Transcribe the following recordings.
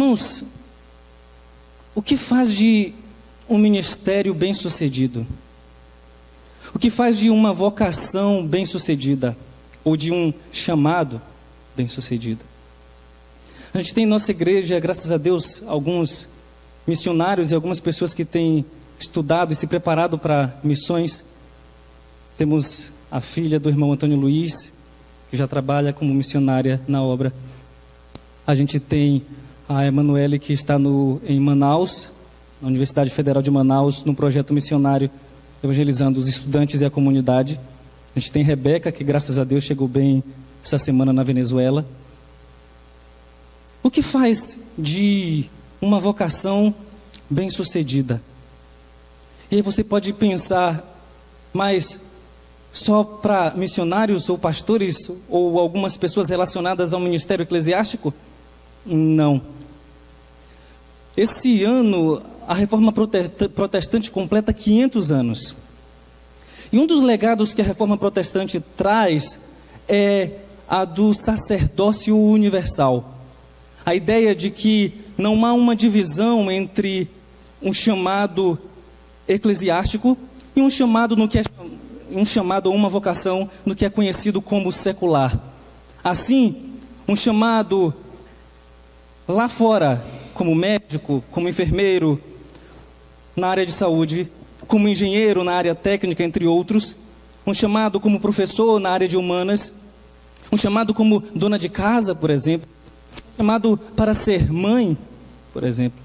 Irmãos, o que faz de um ministério bem-sucedido? O que faz de uma vocação bem-sucedida? Ou de um chamado bem-sucedido? A gente tem em nossa igreja, graças a Deus, alguns missionários e algumas pessoas que têm estudado e se preparado para missões. Temos a filha do irmão Antônio Luiz, que já trabalha como missionária na obra. A gente tem a Emanuele, que está em Manaus, na Universidade Federal de Manaus, num projeto missionário, evangelizando os estudantes e a comunidade. A gente tem Rebeca, que graças a Deus chegou bem essa semana na Venezuela. O que faz de uma vocação bem-sucedida? E aí você pode pensar, mas só para missionários ou pastores ou algumas pessoas relacionadas ao ministério eclesiástico? Não. Esse ano, a Reforma Protestante completa 500 anos. E um dos legados que a Reforma Protestante traz é a do sacerdócio universal. A ideia de que não há uma divisão entre um chamado eclesiástico e um chamado ou uma vocação no que é conhecido como secular. Assim, um chamado lá fora, como médico, como enfermeiro, na área de saúde, como engenheiro na área técnica, entre outros, um chamado como professor na área de humanas, um chamado como dona de casa, por exemplo, um chamado para ser mãe, por exemplo.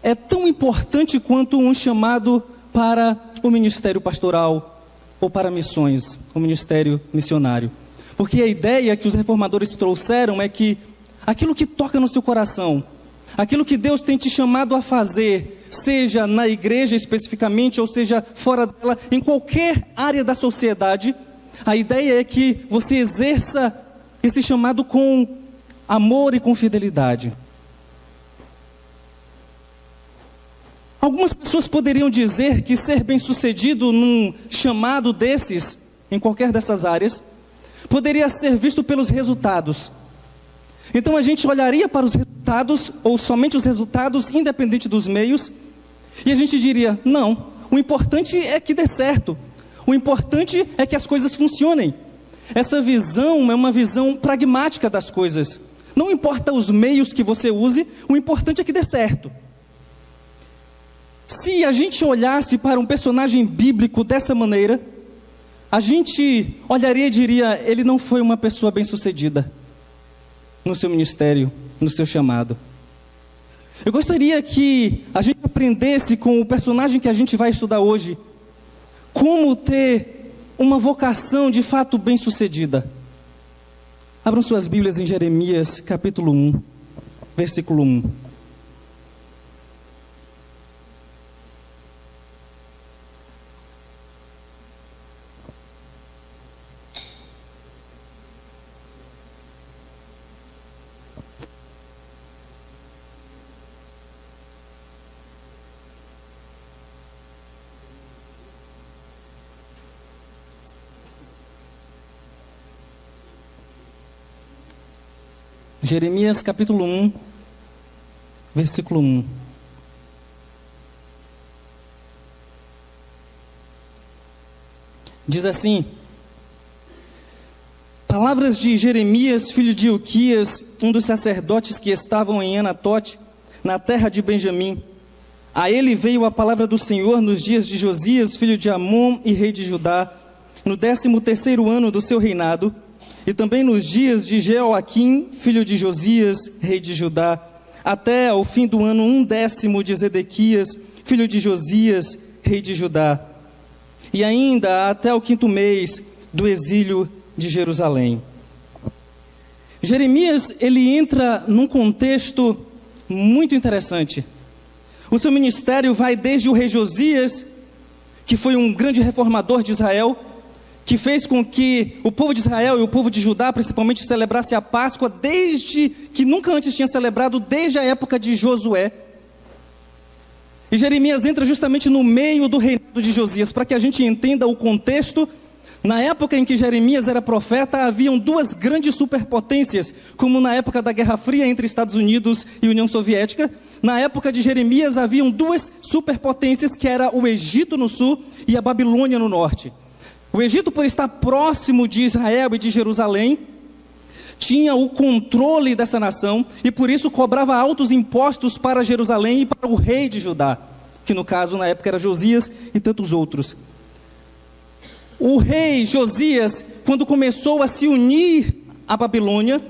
É tão importante quanto um chamado para o ministério pastoral ou para missões, o ministério missionário. Porque a ideia que os reformadores trouxeram é que aquilo que toca no seu coração, aquilo que Deus tem te chamado a fazer, seja na igreja especificamente, ou seja fora dela, em qualquer área da sociedade, a ideia é que você exerça esse chamado com amor e com fidelidade. Algumas pessoas poderiam dizer que ser bem-sucedido num chamado desses, em qualquer dessas áreas, poderia ser visto pelos resultados. Então a gente olharia para os resultados, ou somente os resultados, independente dos meios, e a gente diria, não, o importante é que dê certo, o importante é que as coisas funcionem. Essa visão é uma visão pragmática das coisas. Não importa os meios que você use, o importante é que dê certo. Se a gente olhasse para um personagem bíblico dessa maneira, a gente olharia e diria, ele não foi uma pessoa bem-sucedida no seu ministério, no seu chamado. Eu gostaria que a gente aprendesse com o personagem que a gente vai estudar hoje, como ter uma vocação de fato bem-sucedida. Abram suas Bíblias em Jeremias, capítulo 1, versículo 1. Jeremias capítulo 1, versículo 1. Diz assim: palavras de Jeremias, filho de Ilquias, um dos sacerdotes que estavam em Anatote, na terra de Benjamim. A ele veio a palavra do Senhor nos dias de Josias, filho de Amon e rei de Judá, no 13º ano do seu reinado, e também nos dias de Jeoaquim, filho de Josias, rei de Judá, até ao fim do ano 1/10 de Zedequias, filho de Josias, rei de Judá, e ainda até o 5º mês do exílio de Jerusalém. Jeremias, ele entra num contexto muito interessante. O seu ministério vai desde o rei Josias, que foi um grande reformador de Israel, que fez com que o povo de Israel e o povo de Judá, principalmente, celebrasse a Páscoa desde que nunca antes tinha celebrado, desde a época de Josué. E Jeremias entra justamente no meio do reinado de Josias, para que a gente entenda o contexto Na época em que Jeremias era profeta, haviam duas grandes superpotências, como na época da Guerra Fria entre Estados Unidos e União Soviética. Na época de Jeremias haviam duas superpotências, que era o Egito no sul e a Babilônia no norte. O Egito, por estar próximo de Israel e de Jerusalém, tinha o controle dessa nação e por isso cobrava altos impostos para Jerusalém e para o rei de Judá, que no caso na época era Josias e tantos outros. O rei Josias, quando começou a se unir à Babilônia,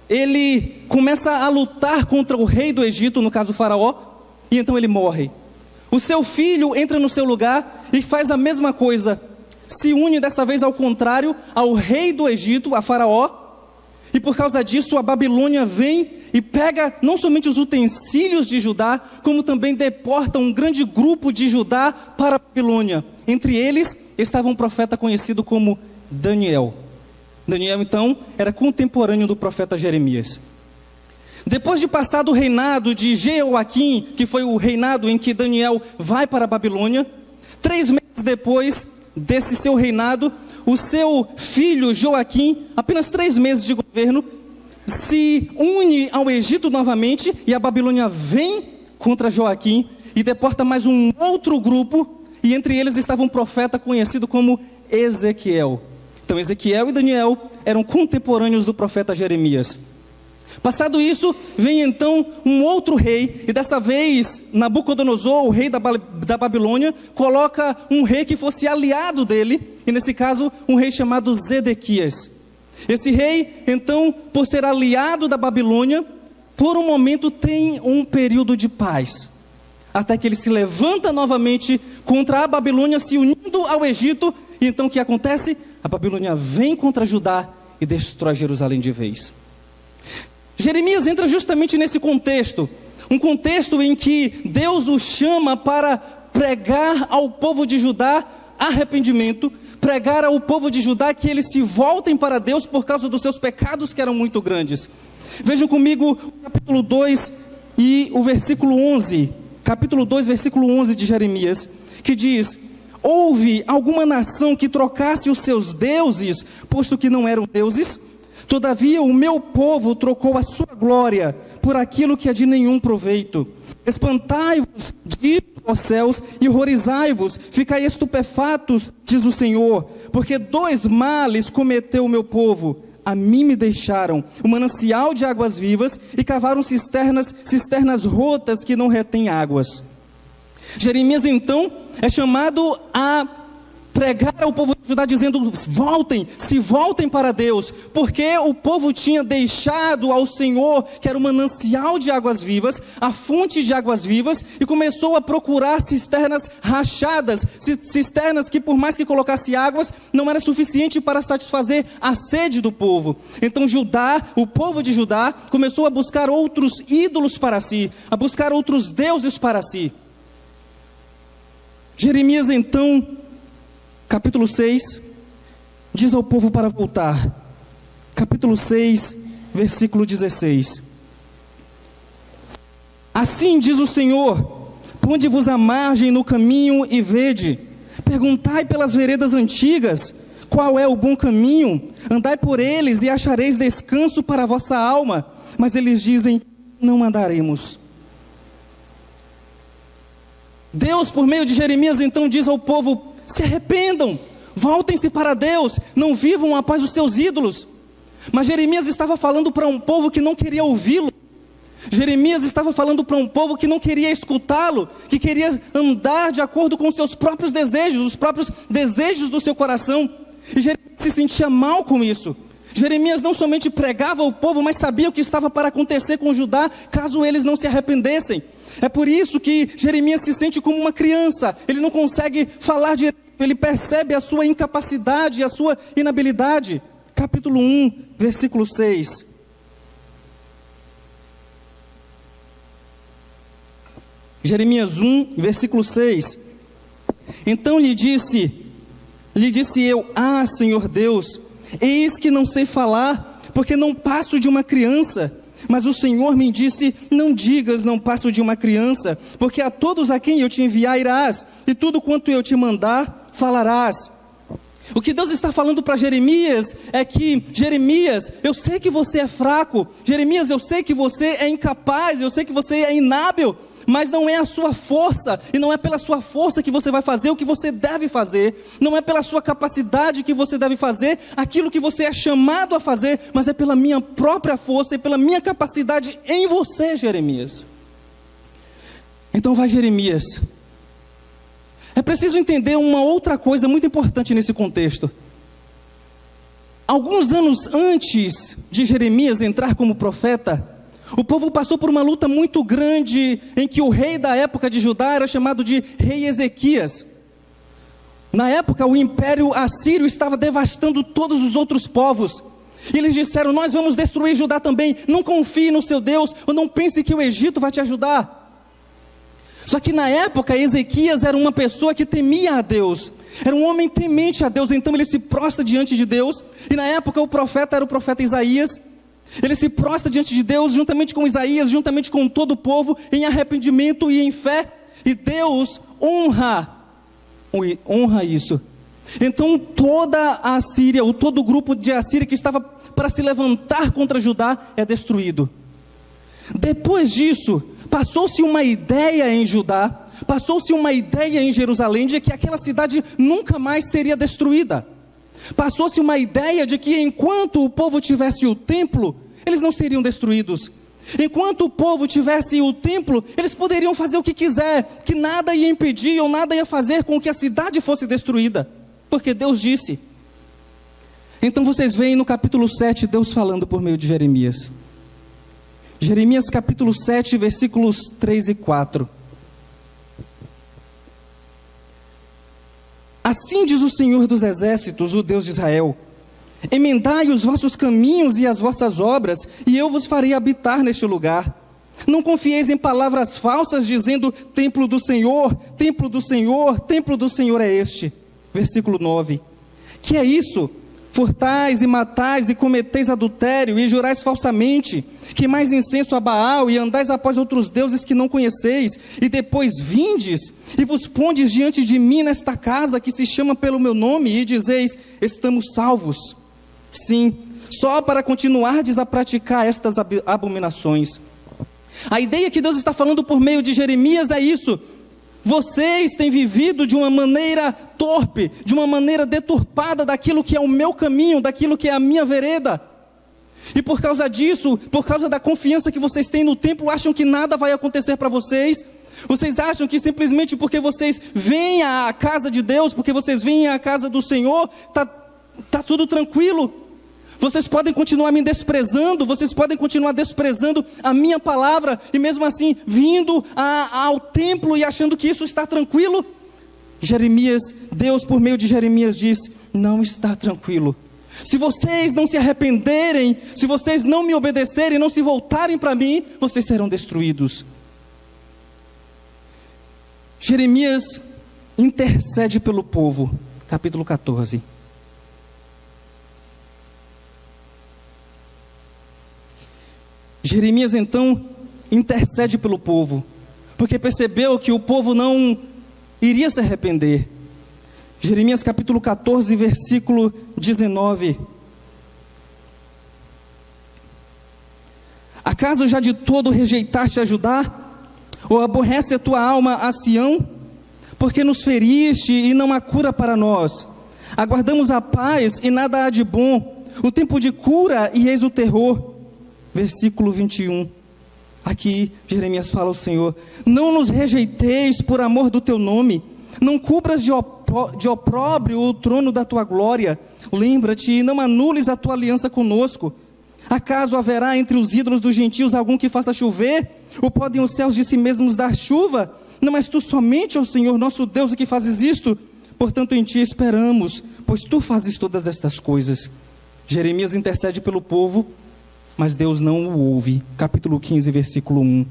ele começa a lutar contra o rei do Egito, no caso o faraó, e então ele morre. O seu filho entra no seu lugar e faz a mesma coisa, se une dessa vez ao contrário, ao rei do Egito, a faraó, e por causa disso a Babilônia vem e pega não somente os utensílios de Judá, como também deporta um grande grupo de Judá para a Babilônia. Entre eles estava um profeta conhecido como Daniel. Daniel, então, era contemporâneo do profeta Jeremias. Depois de passar do reinado de Jeoaquim, que foi o reinado em que Daniel vai para a Babilônia, 3 meses depois desse seu reinado, o seu filho Joaquim, apenas 3 meses de governo, se une ao Egito novamente, e a Babilônia vem contra Joaquim e deporta mais um outro grupo, e entre eles estava um profeta conhecido como Ezequiel. Então Ezequiel e Daniel eram contemporâneos do profeta Jeremias. Passado isso, vem então um outro rei, e dessa vez Nabucodonosor, o rei da Babilônia, coloca um rei que fosse aliado dele, e nesse caso um rei chamado Zedequias. Esse rei, então, por ser aliado da Babilônia, por um momento tem um período de paz, até que ele se levanta novamente contra a Babilônia, se unindo ao Egito, e então o que acontece? A Babilônia vem contra Judá e destrói Jerusalém de vez. Jeremias entra justamente nesse contexto, um contexto em que Deus o chama para pregar ao povo de Judá arrependimento, pregar ao povo de Judá que eles se voltem para Deus por causa dos seus pecados que eram muito grandes. Vejam comigo o capítulo 2 e o versículo 11, capítulo 2, versículo 11 de Jeremias, que diz: houve alguma nação que trocasse os seus deuses, posto que não eram deuses? Todavia o meu povo trocou a sua glória por aquilo que é de nenhum proveito. Espantai-vos disso, ó céus, e horrorizai-vos, ficai estupefatos, diz o Senhor, porque 2 males cometeu o meu povo. A mim me deixaram o manancial de águas vivas e cavaram cisternas rotas que não retêm águas. Jeremias então é chamado a pregar ao povo de Judá dizendo: se voltem para Deus, porque o povo tinha deixado ao Senhor, que era o manancial de águas vivas, a fonte de águas vivas, e começou a procurar cisternas rachadas, cisternas que por mais que colocasse águas, não era suficiente para satisfazer a sede do povo. Então Judá, o povo de Judá, começou a buscar outros ídolos para si, a buscar outros deuses para si. Jeremias então, capítulo 6, diz ao povo para voltar. Capítulo 6, versículo 16. Assim diz o Senhor: ponde-vos à margem no caminho e vede, perguntai pelas veredas antigas, qual é o bom caminho, andai por eles e achareis descanso para a vossa alma. Mas eles dizem: não andaremos. Deus, por meio de Jeremias, então diz ao povo: se arrependam, voltem-se para Deus, não vivam após os seus ídolos. Mas Jeremias estava falando para um povo que não queria ouvi-lo. Jeremias estava falando para um povo que não queria escutá-lo, que queria andar de acordo com os seus próprios desejos, os próprios desejos do seu coração. E Jeremias se sentia mal com isso. Jeremias não somente pregava ao povo, mas sabia o que estava para acontecer com Judá, caso eles não se arrependessem. É por isso que Jeremias se sente como uma criança. Ele não consegue falar direito, ele percebe a sua incapacidade, a sua inabilidade. Capítulo 1, versículo 6. Jeremias 1, versículo 6. Então lhe disse eu: ah, Senhor Deus, eis que não sei falar, porque não passo de uma criança. Mas o Senhor me disse: não digas, não passo de uma criança, porque a todos a quem eu te enviar irás, e tudo quanto eu te mandar, falarás. O que Deus está falando para Jeremias é que: Jeremias, eu sei que você é fraco, Jeremias, eu sei que você é incapaz, eu sei que você é inábil, mas não é a sua força, e não é pela sua força que você vai fazer o que você deve fazer, não é pela sua capacidade que você deve fazer aquilo que você é chamado a fazer, mas é pela minha própria força e pela minha capacidade em você, Jeremias. Então vai, Jeremias. É preciso entender uma outra coisa muito importante nesse contexto. Alguns anos antes de Jeremias entrar como profeta, o povo passou por uma luta muito grande, em que o rei da época de Judá era chamado de rei Ezequias. Na época, o império assírio estava devastando todos os outros povos. E eles disseram: nós vamos destruir Judá também, não confie no seu Deus, ou não pense que o Egito vai te ajudar. Só que na época, Ezequias era uma pessoa que temia a Deus, era um homem temente a Deus, então ele se prostra diante de Deus. E na época o profeta era o profeta Isaías. Ele se prostra diante de Deus, juntamente com Isaías, juntamente com todo o povo, em arrependimento e em fé. E Deus honra isso. Então toda a Síria, ou todo o grupo de Assíria que estava para se levantar contra Judá, é destruído. Depois disso, passou-se uma ideia em Judá, passou-se uma ideia em Jerusalém, de que aquela cidade nunca mais seria destruída. Passou-se uma ideia de que enquanto o povo tivesse o templo, eles não seriam destruídos. Enquanto o povo tivesse o templo, eles poderiam fazer o que quiser, que nada ia impedir ou nada ia fazer com que a cidade fosse destruída, porque Deus disse. Então vocês veem no capítulo 7, Deus falando por meio de Jeremias. Jeremias capítulo 7, versículos 3 e 4. Assim diz o Senhor dos Exércitos, o Deus de Israel: emendai os vossos caminhos e as vossas obras, e eu vos farei habitar neste lugar. Não confieis em palavras falsas, dizendo: templo do Senhor, templo do Senhor, templo do Senhor é este. Versículo 9. Que é isso? Furtais e matais e cometeis adultério e jurais falsamente, queimais incenso a Baal e andais após outros deuses que não conheceis, e depois vindes e vos pondes diante de mim nesta casa que se chama pelo meu nome, e dizeis: estamos salvos. Sim, só para continuardes a praticar estas abominações. A ideia que Deus está falando por meio de Jeremias é isso: vocês têm vivido de uma maneira torpe, de uma maneira deturpada daquilo que é o meu caminho, daquilo que é a minha vereda. E por causa disso, por causa da confiança que vocês têm no templo, acham que nada vai acontecer para vocês. Vocês acham que simplesmente porque vocês vêm à casa de Deus, porque vocês vêm à casa do Senhor, tá tudo tranquilo. Vocês podem continuar me desprezando, vocês podem continuar desprezando a minha palavra, e mesmo assim vindo ao templo e achando que isso está tranquilo. Deus por meio de Jeremias diz: não está tranquilo. Se vocês não se arrependerem, se vocês não me obedecerem, não se voltarem para mim, vocês serão destruídos. Jeremias intercede pelo povo, capítulo 14. Jeremias então intercede pelo povo, porque percebeu que o povo não iria se arrepender. Jeremias capítulo 14, versículo 19. Acaso já de todo rejeitaste a Judá? Ou aborrece a tua alma a Sião? Porque nos feriste e não há cura para nós. Aguardamos a paz e nada há de bom. O tempo de cura e eis o terror. Versículo 21. Aqui Jeremias fala ao Senhor: não nos rejeiteis por amor do teu nome. Não cubras de opróbrio o trono da tua glória. Lembra-te e não anules a tua aliança conosco. Acaso haverá entre os ídolos dos gentios algum que faça chover? Ou podem os céus de si mesmos dar chuva? Não és tu somente, ó Senhor, nosso Deus, o que fazes isto? Portanto em ti esperamos, pois tu fazes todas estas coisas. Jeremias intercede pelo povo, mas Deus não o ouve. Capítulo 15, versículo 1.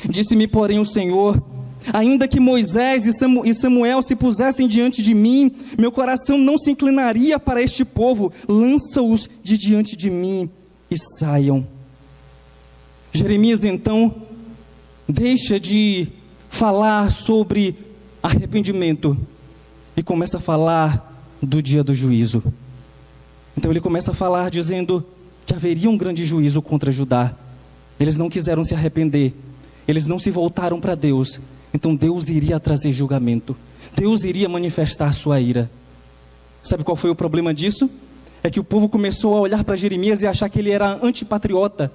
Disse-me, porém, o Senhor: ainda que Moisés e Samuel se pusessem diante de mim, meu coração não se inclinaria para este povo. Lança-os de diante de mim e saiam. Jeremias então deixa de falar sobre arrependimento e começa a falar do dia do juízo. Então ele começa a falar dizendo que haveria um grande juízo contra Judá. Eles não quiseram se arrepender, eles não se voltaram para Deus. Então Deus iria trazer julgamento, Deus iria manifestar sua ira. Sabe qual foi o problema disso? É que o povo começou a olhar para Jeremias e achar que ele era antipatriota.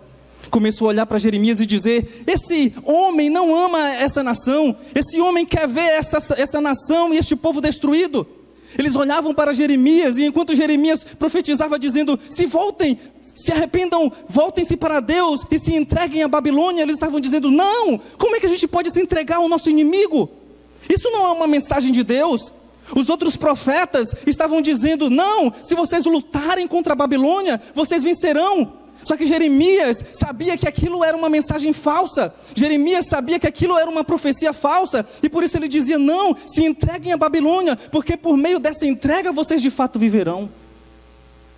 Começou a olhar para Jeremias e dizer: esse homem não ama essa nação, esse homem quer ver essa nação e este povo destruído. Eles olhavam para Jeremias, e enquanto Jeremias profetizava dizendo: se voltem, se arrependam, voltem-se para Deus e se entreguem à Babilônia, eles estavam dizendo: não, como é que a gente pode se entregar ao nosso inimigo? Isso não é uma mensagem de Deus. Os outros profetas estavam dizendo: não, se vocês lutarem contra a Babilônia, vocês vencerão. Só que Jeremias sabia que aquilo era uma mensagem falsa. Jeremias sabia que aquilo era uma profecia falsa. E por isso ele dizia: não, se entreguem à Babilônia, porque por meio dessa entrega vocês de fato viverão.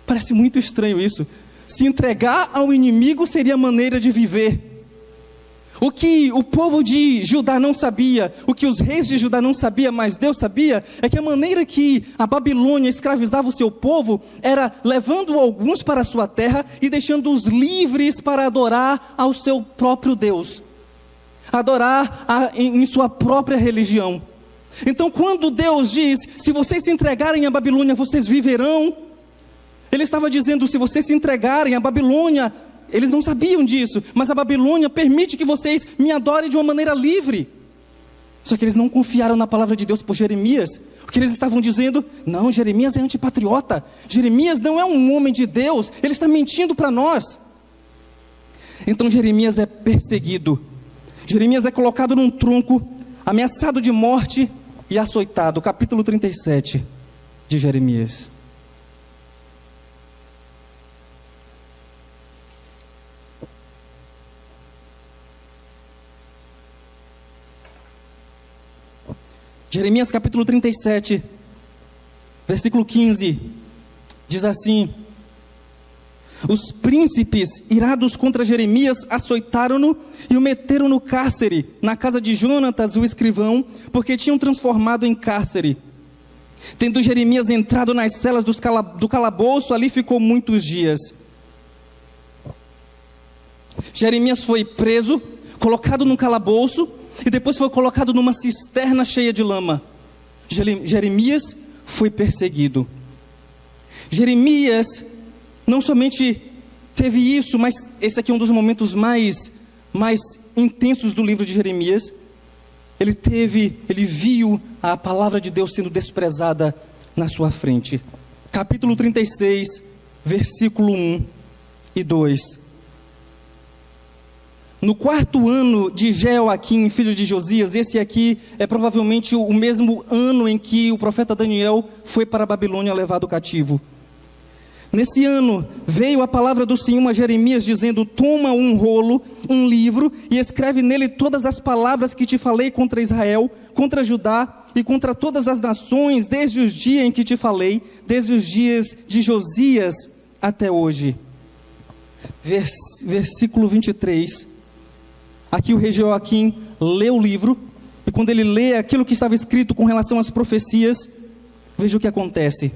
Parece muito estranho isso. Se entregar ao inimigo seria a maneira de viver. O que o povo de Judá não sabia, o que os reis de Judá não sabiam, mas Deus sabia, é que a maneira que a Babilônia escravizava o seu povo era levando alguns para a sua terra e deixando-os livres para adorar ao seu próprio Deus, adorar em sua própria religião. Então quando Deus diz: se vocês se entregarem à Babilônia, vocês viverão, Ele estava dizendo: se vocês se entregarem à Babilônia, eles não sabiam disso, mas a Babilônia permite que vocês me adorem de uma maneira livre. Só que eles não confiaram na palavra de Deus por Jeremias, porque eles estavam dizendo: não, Jeremias é antipatriota, Jeremias não é um homem de Deus, ele está mentindo para nós. Então Jeremias é perseguido, Jeremias é colocado num tronco, ameaçado de morte e açoitado. Capítulo 37 de Jeremias. Jeremias capítulo 37, versículo 15, diz assim: os príncipes irados contra Jeremias açoitaram-no e o meteram no cárcere, na casa de Jonatas o escrivão, porque tinham transformado em cárcere. Tendo Jeremias entrado nas celas do calabouço, ali ficou muitos dias. Jeremias foi preso, colocado num calabouço, e depois foi colocado numa cisterna cheia de lama. Jeremias foi perseguido. Jeremias não somente teve isso, mas esse aqui é um dos momentos mais intensos do livro de Jeremias. Ele viu a palavra de Deus sendo desprezada na sua frente. Capítulo 36, versículo 1 e 2. No 4º ano de Jeoaquim, filho de Josias, esse aqui é provavelmente o mesmo ano em que o profeta Daniel foi para a Babilônia levado cativo. Nesse ano, veio a palavra do Senhor a Jeremias dizendo: toma um rolo, um livro, e escreve nele todas as palavras que te falei contra Israel, contra Judá e contra todas as nações, desde os dias em que te falei, desde os dias de Josias até hoje. Versículo 23. Aqui o rei Jeoaquim lê o livro, e quando ele lê aquilo que estava escrito com relação às profecias, veja o que acontece.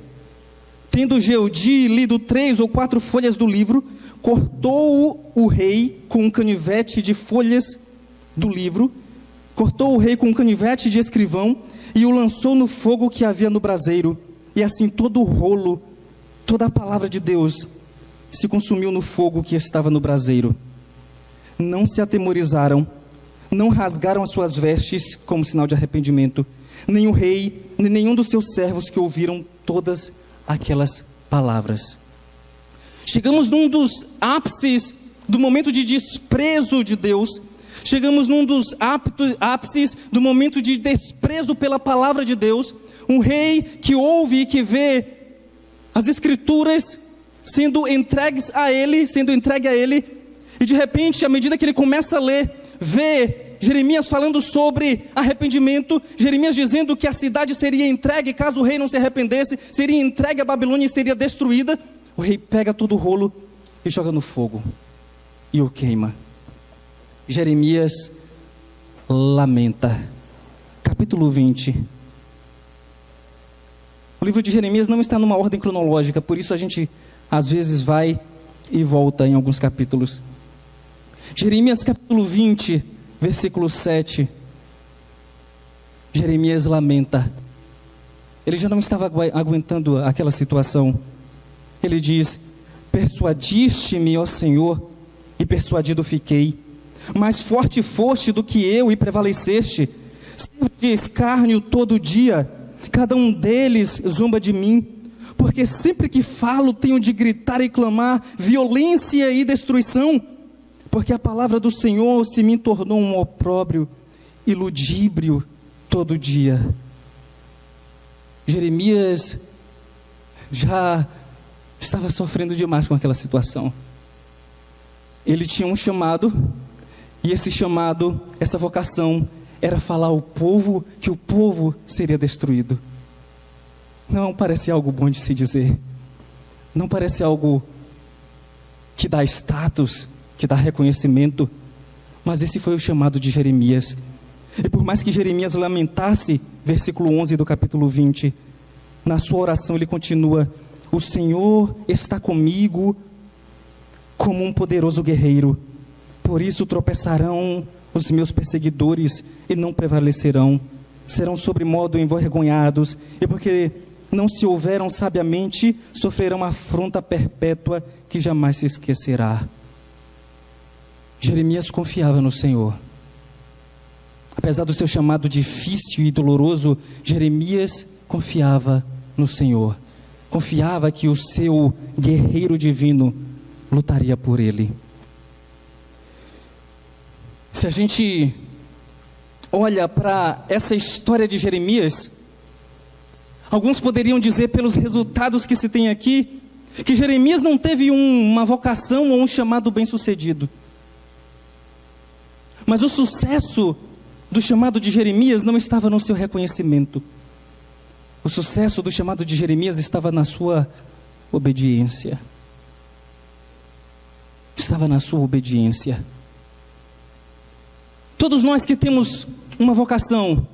Tendo Jeudi lido 3 ou 4 folhas do livro, cortou o rei com um canivete de folhas do livro, cortou o rei com um canivete de escrivão, e o lançou no fogo que havia no braseiro, e assim todo o rolo, toda a palavra de Deus, se consumiu no fogo que estava no braseiro. Não se atemorizaram, não rasgaram as suas vestes como sinal de arrependimento, nem o rei, nem nenhum dos seus servos que ouviram todas aquelas palavras. Chegamos num dos ápices do momento de desprezo de Deus, chegamos num dos ápices do momento de desprezo pela palavra de Deus. Um rei que ouve e que vê as escrituras sendo entregue a ele, e de repente, à medida que ele começa a ler, vê Jeremias falando sobre arrependimento, Jeremias dizendo que a cidade seria entregue, caso o rei não se arrependesse, seria entregue à Babilônia e seria destruída. O rei pega todo o rolo e joga no fogo, e o queima. Jeremias lamenta. Capítulo 20. O livro de Jeremias não está numa ordem cronológica, por isso a gente às vezes vai e volta em alguns capítulos. Jeremias capítulo 20, versículo 7. Jeremias lamenta. Ele já não estava aguentando aquela situação. Ele diz: persuadiste-me, ó Senhor, e persuadido fiquei. Mais forte foste do que eu e prevaleceste. Sirvo de escárnio todo dia. Cada um deles zomba de mim. Porque sempre que falo tenho de gritar e clamar violência e destruição. Porque a palavra do Senhor se me tornou um opróbrio e ludíbrio todo dia. Jeremias já estava sofrendo demais com aquela situação. Ele tinha um chamado, e esse chamado, essa vocação, era falar ao povo que o povo seria destruído. Não parece algo bom de se dizer. Não parece algo que dá status, que dá reconhecimento. Mas esse foi o chamado de Jeremias. E por mais que Jeremias lamentasse, versículo 11 do capítulo 20, na sua oração ele continua: o Senhor está comigo como um poderoso guerreiro. Por isso tropeçarão os meus perseguidores e não prevalecerão. Serão sobremodo envergonhados, e porque não se houveram sabiamente, sofrerão afronta perpétua que jamais se esquecerá. Jeremias confiava no Senhor. Apesar do seu chamado difícil e doloroso, Jeremias confiava no Senhor. Confiava que o seu guerreiro divino lutaria por ele. Se a gente olha para essa história de Jeremias, alguns poderiam dizer, pelos resultados que se tem aqui, que Jeremias não teve uma vocação ou um chamado bem-sucedido. Mas o sucesso do chamado de Jeremias não estava no seu reconhecimento. O sucesso do chamado de Jeremias estava na sua obediência. Estava na sua obediência. Todos nós que temos uma vocação,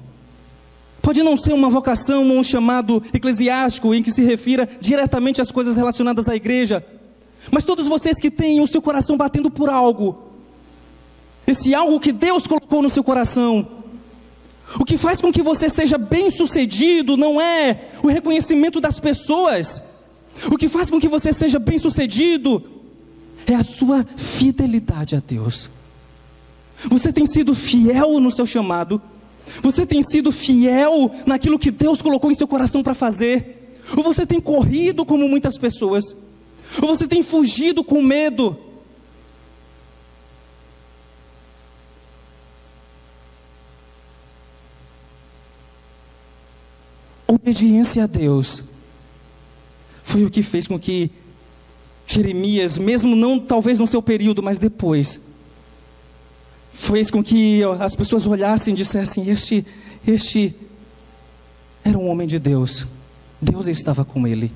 pode não ser uma vocação ou um chamado eclesiástico em que se refira diretamente às coisas relacionadas à igreja, mas todos vocês que têm o seu coração batendo por algo, esse algo que Deus colocou no seu coração, o que faz com que você seja bem-sucedido não é o reconhecimento das pessoas. O que faz com que você seja bem-sucedido é a sua fidelidade a Deus. Você tem sido fiel no seu chamado? Você tem sido fiel naquilo que Deus colocou em seu coração para fazer? Ou você tem corrido como muitas pessoas? Ou você tem fugido com medo? Obediência a Deus foi o que fez com que Jeremias, mesmo não talvez no seu período, mas depois, fez com que as pessoas olhassem e dissessem: este era um homem de Deus, Deus estava com ele.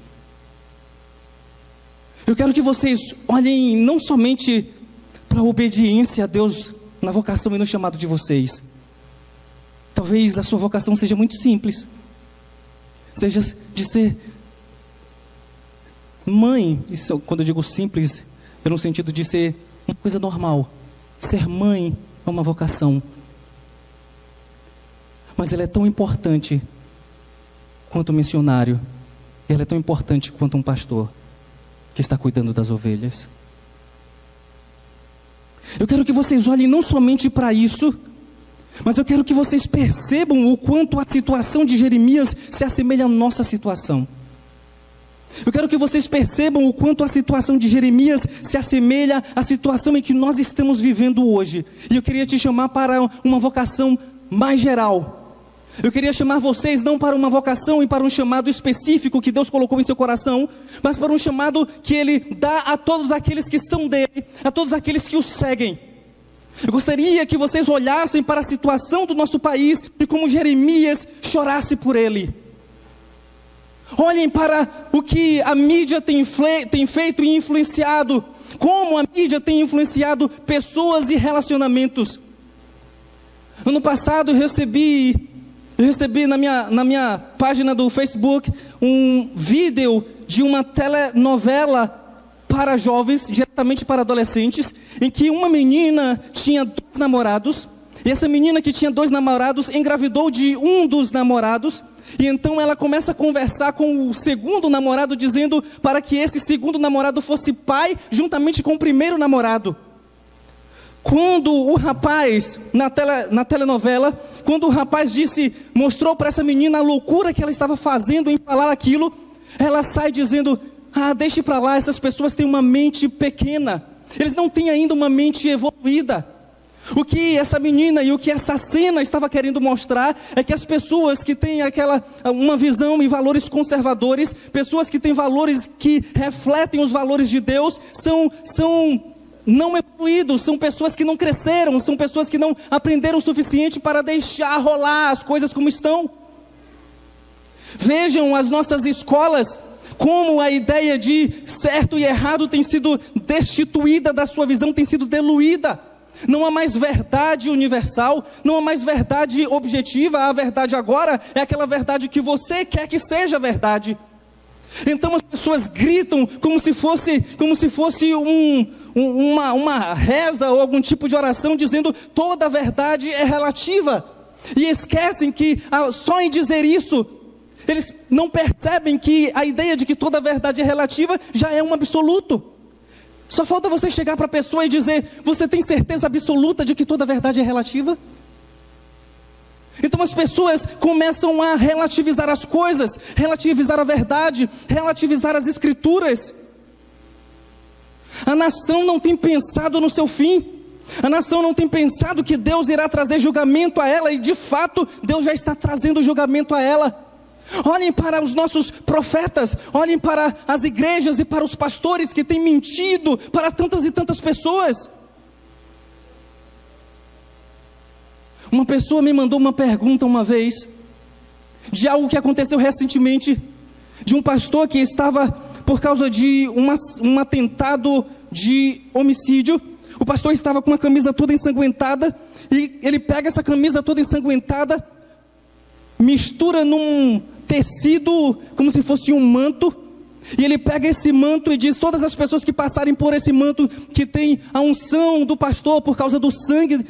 Eu quero que vocês olhem não somente para a obediência a Deus na vocação e no chamado de vocês. Talvez a sua vocação seja muito simples, seja de ser mãe. Isso, quando eu digo simples, é no sentido de ser uma coisa normal. Ser mãe é uma vocação, mas ela é tão importante quanto um missionário. Ela é tão importante quanto um pastor que está cuidando das ovelhas. Eu quero que vocês olhem não somente para isso, mas eu quero que vocês percebam o quanto a situação de Jeremias se assemelha à nossa situação. Eu quero que vocês percebam o quanto a situação de Jeremias se assemelha à situação em que nós estamos vivendo hoje. E eu queria te chamar para uma vocação mais geral. Eu queria chamar vocês não para uma vocação e para um chamado específico que Deus colocou em seu coração, mas para um chamado que Ele dá a todos aqueles que são dele, a todos aqueles que o seguem. Eu gostaria que vocês olhassem para a situação do nosso país e como Jeremias chorasse por ele. Olhem para o que a mídia tem feito e influenciado, como a mídia tem influenciado pessoas e relacionamentos. Ano passado eu recebi Eu recebi na minha página do Facebook um vídeo de uma telenovela para jovens, diretamente para adolescentes, em que uma menina tinha 2 namorados, e essa menina que tinha 2 namorados engravidou de um dos namorados, e então ela começa a conversar com o segundo namorado, dizendo para que esse segundo namorado fosse pai, juntamente com o primeiro namorado. Quando o rapaz, na telenovela, quando o rapaz mostrou para essa menina a loucura que ela estava fazendo em falar aquilo, ela sai dizendo: deixe para lá, essas pessoas têm uma mente pequena, eles não têm ainda uma mente evoluída. O que essa menina e o que essa cena estava querendo mostrar é que as pessoas que têm uma visão e valores conservadores, pessoas que têm valores que refletem os valores de Deus, são não evoluídos, são pessoas que não cresceram, são pessoas que não aprenderam o suficiente para deixar rolar as coisas como estão. Vejam as nossas escolas, como a ideia de certo e errado tem sido destituída da sua visão, tem sido diluída. Não há mais verdade universal, não há mais verdade objetiva. A verdade agora é aquela verdade que você quer que seja verdade. Então as pessoas gritam como se fosse uma reza ou algum tipo de oração, dizendo toda a verdade é relativa, e esquecem que só em dizer isso, eles não percebem que a ideia de que toda a verdade é relativa já é um absoluto. Só falta você chegar para a pessoa e dizer: você tem certeza absoluta de que toda a verdade é relativa? Então as pessoas começam a relativizar as coisas, relativizar a verdade, relativizar as escrituras. A nação não tem pensado no seu fim. A nação não tem pensado que Deus irá trazer julgamento a ela, e de fato Deus já está trazendo julgamento a ela. Olhem para os nossos profetas, olhem para as igrejas e para os pastores que têm mentido para tantas e tantas pessoas. Uma pessoa me mandou uma pergunta uma vez, de algo que aconteceu recentemente, de um pastor que estava, por causa de um atentado de homicídio, o pastor estava com uma camisa toda ensanguentada, e ele pega essa camisa toda ensanguentada, mistura num tecido como se fosse um manto, e ele pega esse manto e diz: todas as pessoas que passarem por esse manto, que tem a unção do pastor por causa do sangue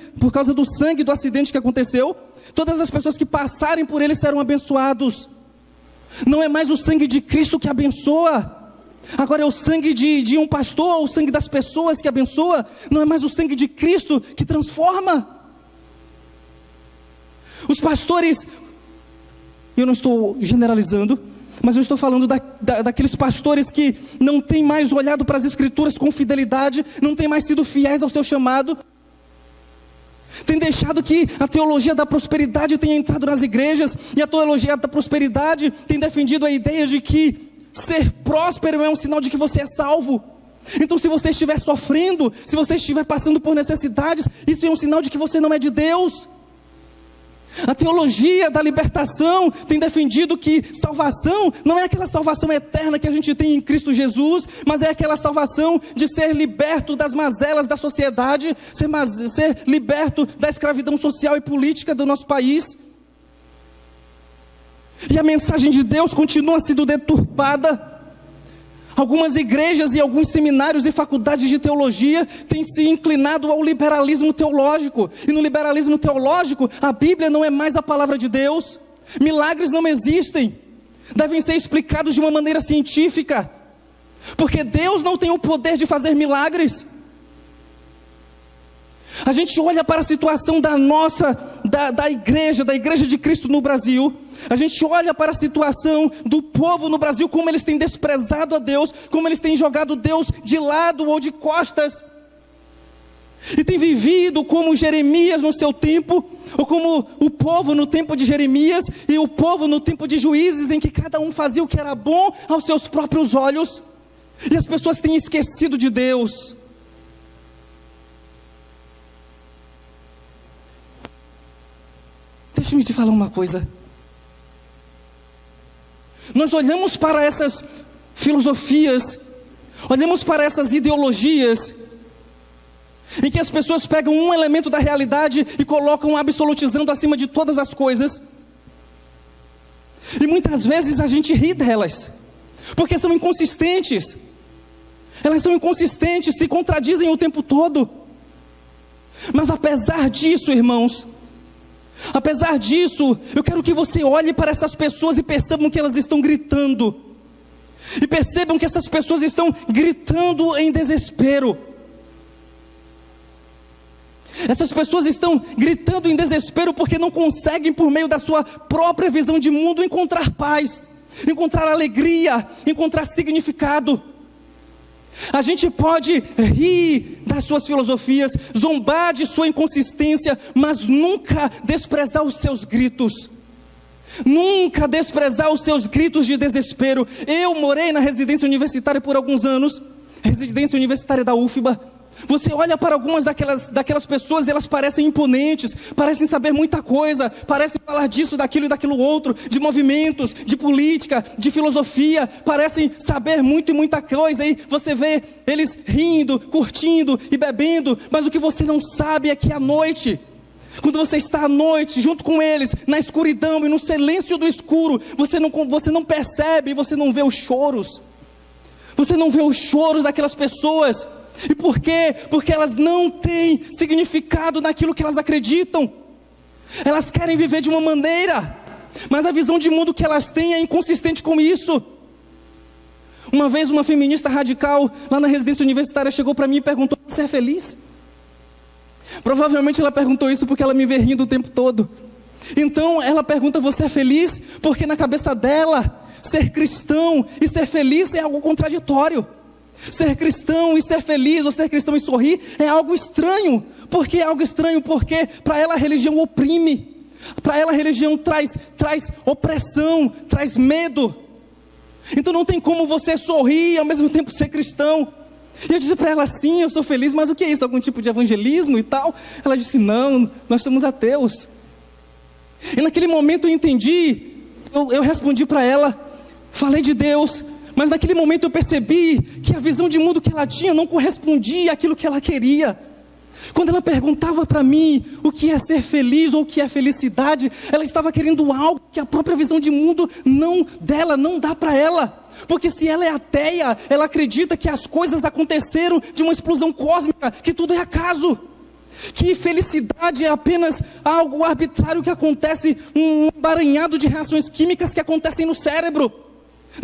do acidente que aconteceu, todas as pessoas que passarem por ele serão abençoados. Não é mais o sangue de Cristo que abençoa, agora é o sangue de um pastor, o sangue das pessoas que abençoa. Não é mais o sangue de Cristo que transforma. Os pastores, eu não estou generalizando, mas eu estou falando daqueles pastores que não têm mais olhado para as escrituras com fidelidade, não têm mais sido fiéis ao seu chamado, têm deixado que a teologia da prosperidade tenha entrado nas igrejas, e a teologia da prosperidade tem defendido a ideia de que ser próspero é um sinal de que você é salvo. Então, se você estiver sofrendo, se você estiver passando por necessidades, isso é um sinal de que você não é de Deus. A teologia da libertação tem defendido que salvação não é aquela salvação eterna que a gente tem em Cristo Jesus, mas é aquela salvação de ser liberto das mazelas da sociedade, ser liberto da escravidão social e política do nosso país. E a mensagem de Deus continua sendo deturpada. Algumas igrejas e alguns seminários e faculdades de teologia têm se inclinado ao liberalismo teológico. E no liberalismo teológico, a Bíblia não é mais a palavra de Deus. Milagres não existem. Devem ser explicados de uma maneira científica. Porque Deus não tem o poder de fazer milagres. A gente olha para a situação da igreja de Cristo no Brasil. A gente olha para a situação do povo no Brasil, como eles têm desprezado a Deus, como eles têm jogado Deus de lado ou de costas, e têm vivido como Jeremias no seu tempo, ou como o povo no tempo de Jeremias, e o povo no tempo de Juízes, em que cada um fazia o que era bom aos seus próprios olhos, e as pessoas têm esquecido de Deus. Deixa-me te falar uma coisa. Nós olhamos para essas filosofias, olhamos para essas ideologias, em que as pessoas pegam um elemento da realidade e colocam absolutizando acima de todas as coisas. E muitas vezes a gente ri delas, porque são inconsistentes. Elas são inconsistentes, se contradizem o tempo todo. Mas apesar disso, irmãos, apesar disso, eu quero que você olhe para essas pessoas e percebam que elas estão gritando. E percebam que essas pessoas estão gritando em desespero. Essas pessoas estão gritando em desespero porque não conseguem, por meio da sua própria visão de mundo, encontrar paz, encontrar alegria, encontrar significado. A gente pode rir das suas filosofias, zombar de sua inconsistência, mas nunca desprezar os seus gritos. Nunca desprezar os seus gritos de desespero. Eu morei na residência universitária por alguns anos, residência universitária da UFBA. Você olha para algumas daquelas pessoas e elas parecem imponentes, parecem saber muita coisa, parecem falar disso, daquilo e daquilo outro, de movimentos, de política, de filosofia, parecem saber muito e muita coisa, e você vê eles rindo, curtindo e bebendo, mas o que você não sabe é que à noite, quando você está à noite junto com eles, na escuridão e no silêncio do escuro, você não percebe, você não vê os choros, você não vê os choros daquelas pessoas. E por quê? Porque elas não têm significado naquilo que elas acreditam. Elas querem viver de uma maneira, mas a visão de mundo que elas têm é inconsistente com isso. Uma vez uma feminista radical lá na residência universitária chegou para mim e perguntou: você é feliz? Provavelmente ela perguntou isso porque ela me vê rindo o tempo todo. Então ela pergunta: você é feliz? Porque na cabeça dela, ser cristão e ser feliz é algo contraditório. Ser cristão e ser feliz, ou ser cristão e sorrir, é algo estranho. Por que é algo estranho? Porque para ela a religião oprime. Para ela a religião traz opressão, traz medo. Então não tem como você sorrir e ao mesmo tempo ser cristão. E eu disse para ela: sim, eu sou feliz, mas o que é isso? Algum tipo de evangelismo e tal? Ela disse: não, nós somos ateus. E naquele momento eu entendi, eu respondi para ela, falei de Deus. Mas naquele momento eu percebi que a visão de mundo que ela tinha não correspondia àquilo que ela queria. Quando ela perguntava para mim o que é ser feliz ou o que é felicidade, ela estava querendo algo que a própria visão de mundo não dá para ela. Porque se ela é ateia, ela acredita que as coisas aconteceram de uma explosão cósmica, que tudo é acaso. Que felicidade é apenas algo arbitrário que acontece, um emaranhado de reações químicas que acontecem no cérebro.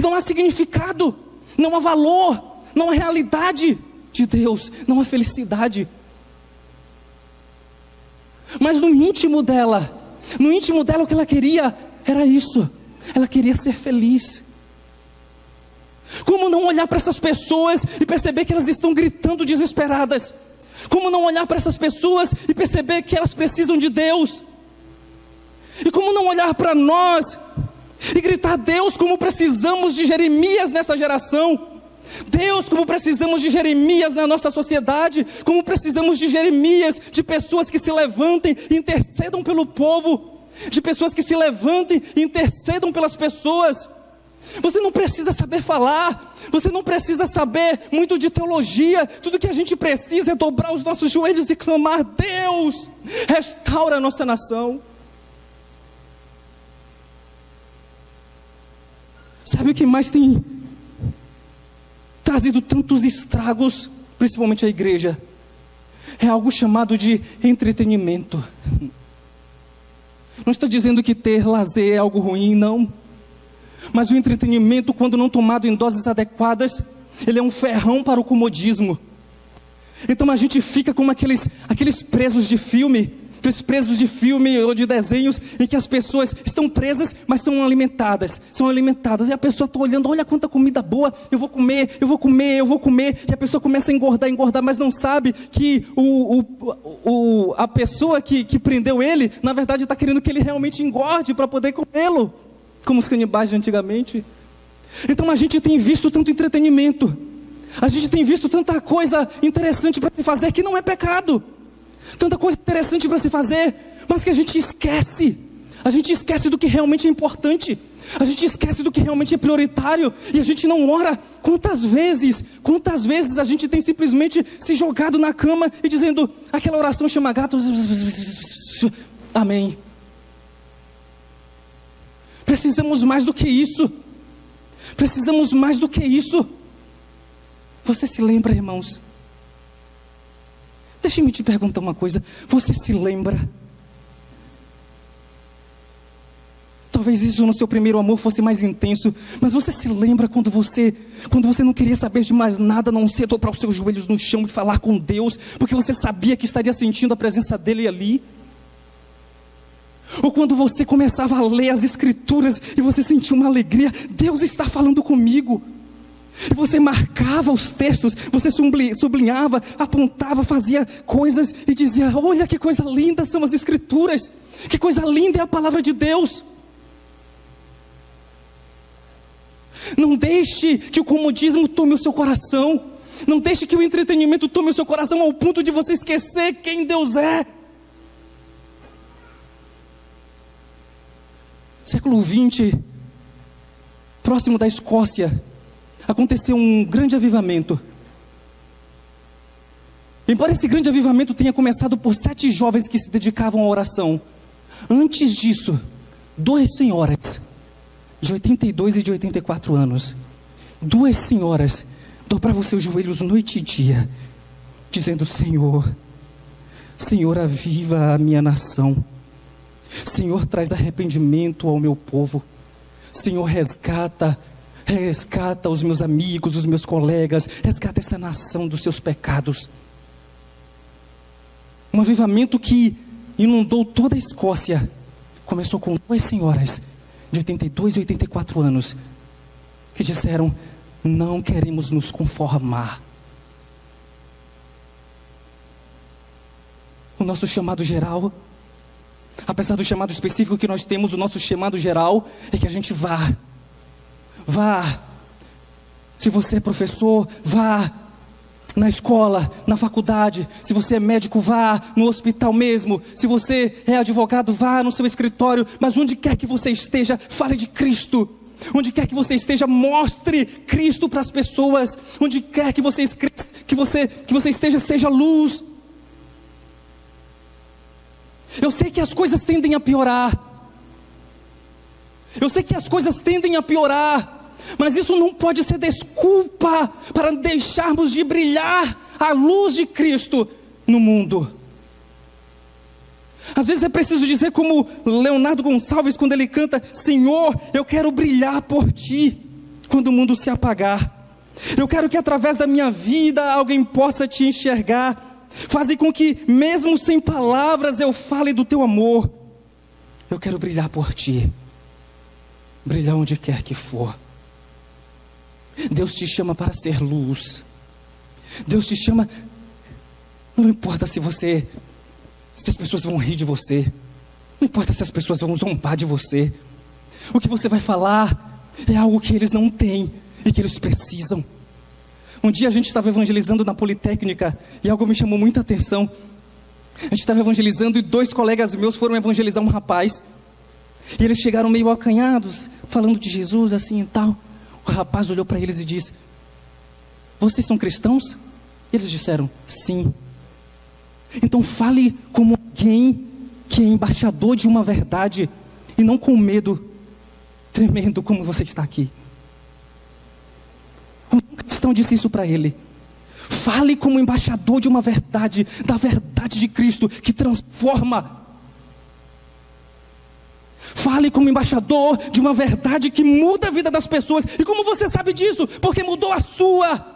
Não há significado, não há valor, não há realidade de Deus, não há felicidade. Mas no íntimo dela o que ela queria era isso. Ela queria ser feliz. Como não olhar para essas pessoas e perceber que elas estão gritando desesperadas? Como não olhar para essas pessoas e perceber que elas precisam de Deus? E como não olhar para nós e gritar: Deus, como precisamos de Jeremias nessa geração. Deus, como precisamos de Jeremias na nossa sociedade. Como precisamos de Jeremias, de pessoas que se levantem e intercedam pelo povo. De pessoas que se levantem e intercedam pelas pessoas. Você não precisa saber falar, você não precisa saber muito de teologia. Tudo que a gente precisa é dobrar os nossos joelhos e clamar: Deus, restaura a nossa nação. Sabe o que mais tem trazido tantos estragos, principalmente à igreja? É algo chamado de entretenimento. Não estou dizendo que ter lazer é algo ruim, não. Mas o entretenimento, quando não tomado em doses adequadas, ele é um ferrão para o comodismo. Então a gente fica como aqueles presos de filme, aqueles presos de filme ou de desenhos, em que as pessoas estão presas, mas são alimentadas, e a pessoa está olhando: olha quanta comida boa, eu vou comer, e a pessoa começa a engordar, mas não sabe que a pessoa que prendeu ele, na verdade está querendo que ele realmente engorde para poder comê-lo, como os canibais de antigamente. Então a gente tem visto tanto entretenimento, a gente tem visto tanta coisa interessante para se fazer, que não é pecado, tanta coisa interessante para se fazer, mas que a gente esquece do que realmente é importante, a gente esquece do que realmente é prioritário, e a gente não ora. Quantas vezes a gente tem simplesmente se jogado na cama e dizendo aquela oração chama gato, amém. Precisamos mais do que isso. Precisamos mais do que isso. Você se lembra, irmãos? Deixe-me te perguntar uma coisa. Você se lembra? Talvez isso no seu primeiro amor fosse mais intenso, mas você se lembra quando você não queria saber de mais nada, a não ser dobrar os seus joelhos no chão e falar com Deus, porque você sabia que estaria sentindo a presença dele ali? Ou quando você começava a ler as Escrituras e você sentia uma alegria, Deus está falando comigo. E você marcava os textos, você sublinhava, apontava, fazia coisas e dizia: olha que coisa linda são as Escrituras, que coisa linda é a palavra de Deus. Não deixe que o comodismo tome o seu coração. Não deixe que o entretenimento tome o seu coração ao ponto de você esquecer quem Deus é. Século XX, próximo da Escócia, aconteceu um grande avivamento. Embora esse grande avivamento tenha começado por 7 jovens que se dedicavam à oração, antes disso, 2 senhoras, de 82 e de 84 anos, 2 senhoras, dobravam seus joelhos noite e dia, dizendo: Senhor, Senhor, aviva a minha nação. Senhor, traz arrependimento ao meu povo. Senhor, resgata os meus amigos, os meus colegas, resgata essa nação dos seus pecados. Um avivamento que inundou toda a Escócia começou com 2 senhoras de 82 e 84 anos que disseram: não queremos nos conformar. O nosso chamado geral, apesar do chamado específico que nós temos, o nosso chamado geral é que a gente vá. Se você é professor, vá na escola, na faculdade. Se você é médico, vá no hospital mesmo. Se você é advogado, vá no seu escritório. Mas onde quer que você esteja, fale de Cristo. Onde quer que você esteja, mostre Cristo para as pessoas. Onde quer que você esteja, seja luz. Eu sei que as coisas tendem a piorar. Mas isso não pode ser desculpa para deixarmos de brilhar a luz de Cristo no mundo. Às vezes é preciso dizer como Leonardo Gonçalves, quando ele canta: Senhor, eu quero brilhar por Ti quando o mundo se apagar. Eu quero que através da minha vida alguém possa Te enxergar. Faze com que mesmo sem palavras eu fale do Teu amor. Eu quero brilhar por Ti, brilhar onde quer que for. Deus te chama para ser luz. Deus te chama. Não importa se as pessoas vão rir de você. Não importa se as pessoas vão zombar de você. O que você vai falar é algo que eles não têm e que eles precisam. Um dia a gente estava evangelizando na Politécnica e algo me chamou muita atenção. A gente estava evangelizando e 2 colegas meus foram evangelizar um rapaz. E eles chegaram meio acanhados, falando de Jesus assim e tal. O rapaz olhou para eles e disse: vocês são cristãos? E eles disseram: sim. Então fale como alguém que é embaixador de uma verdade, e não com medo, tremendo como você está aqui. Um cristão disse isso para ele: fale como embaixador de uma verdade, da verdade de Cristo que transforma. Fale como embaixador de uma verdade que muda a vida das pessoas. E como você sabe disso? Porque mudou a sua.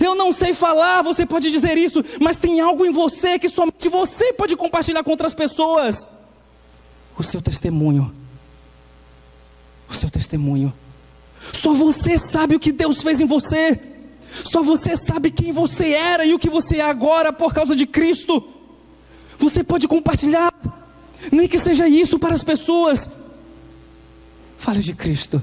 Eu não sei falar, você pode dizer isso, mas tem algo em você que somente você pode compartilhar com outras pessoas. O seu testemunho. O seu testemunho. Só você sabe o que Deus fez em você. Só você sabe quem você era e o que você é agora por causa de Cristo. Você pode compartilhar, nem que seja isso para as pessoas. Fale de Cristo.